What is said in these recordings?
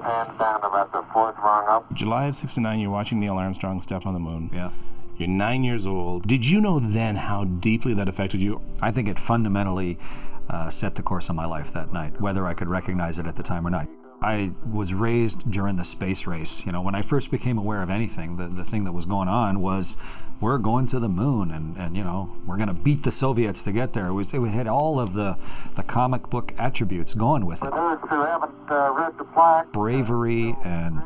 Hands down about the fourth rung up. July of '69, you're watching Neil Armstrong step on the moon. Yeah. You're 9 years old. Did you know then how deeply that affected you? I think it fundamentally set the course of my life that night, whether I could recognize it at the time or not. I was raised during the space race. You know, when I first became aware of anything, the thing that was going on was, we're going to the moon, and you know, we're going to beat the Soviets to get there. It had all of the comic book attributes going with it. For those who haven't read the plaque, Bravery and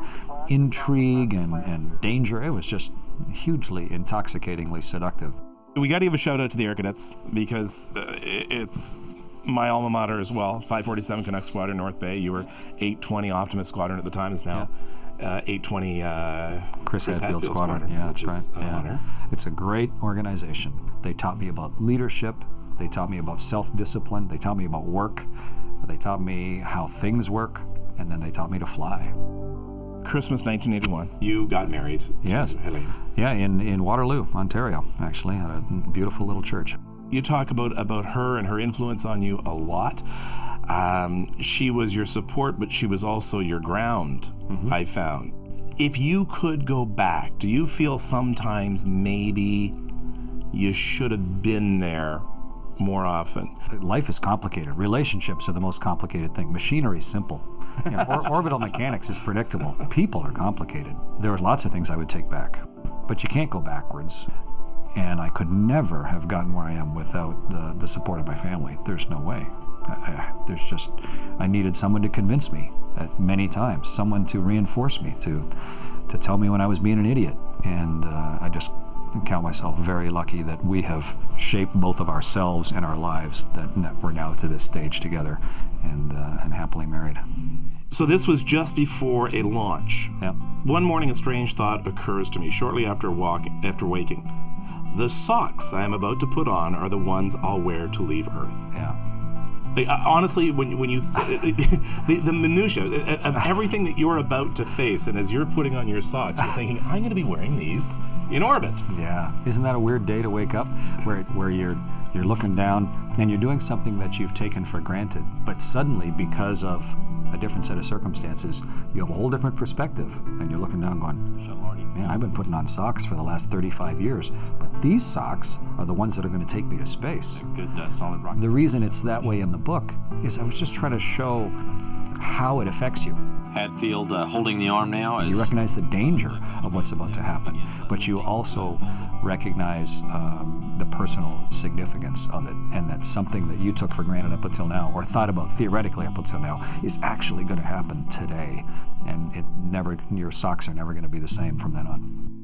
intrigue and danger. It was just hugely intoxicatingly seductive. We got to give a shout out to the Air Cadets, because it's my alma mater as well. 547 Canucks Squadron, North Bay. You were 820 Optimus Squadron at the time, is now 820 Chris Hadfield Squadron. Yeah, that's right. Yeah. It's a great organization. They taught me about leadership. They taught me about self-discipline. They taught me about work. They taught me how things work, and then they taught me to fly. Christmas 1981. You got married to Helene. Yeah, in Waterloo, Ontario, actually, at a beautiful little church. You talk about her and her influence on you a lot. She was your support, but she was also your ground, I found. If you could go back, do you feel sometimes maybe you should have been there more often? Life is complicated. Relationships are the most complicated thing. Machinery is simple. You know, orbital mechanics is predictable. People are complicated. There are lots of things I would take back, but you can't go backwards. And I could never have gotten where I am without the support of my family. There's no way. I needed someone to convince me at many times, someone to reinforce me, to tell me when I was being an idiot. And I just count myself very lucky that we have shaped both of ourselves and our lives, that we're now to this stage together and happily married. So this was just before a launch. Yeah. One morning, a strange thought occurs to me shortly after waking. The socks I am about to put on are the ones I'll wear to leave Earth. Yeah. Like, honestly, when you the minutia of everything that you're about to face, and as you're putting on your socks, you're thinking, I'm going to be wearing these in orbit. Yeah. Isn't that a weird day to wake up, where you're looking down and you're doing something that you've taken for granted, but suddenly, because of a different set of circumstances, you have a whole different perspective, and you're looking down going, man, I've been putting on socks for the last 35 years, but these socks are the ones that are going to take me to space. Good solid rock. The reason it's that way in the book is I was just trying to show how it affects you. Hadfield holding the arm now. You recognize the danger of what's about to happen, but you also recognize the personal significance of it, and that something that you took for granted up until now, or thought about theoretically up until now, is actually going to happen today, and your socks are never going to be the same from then on.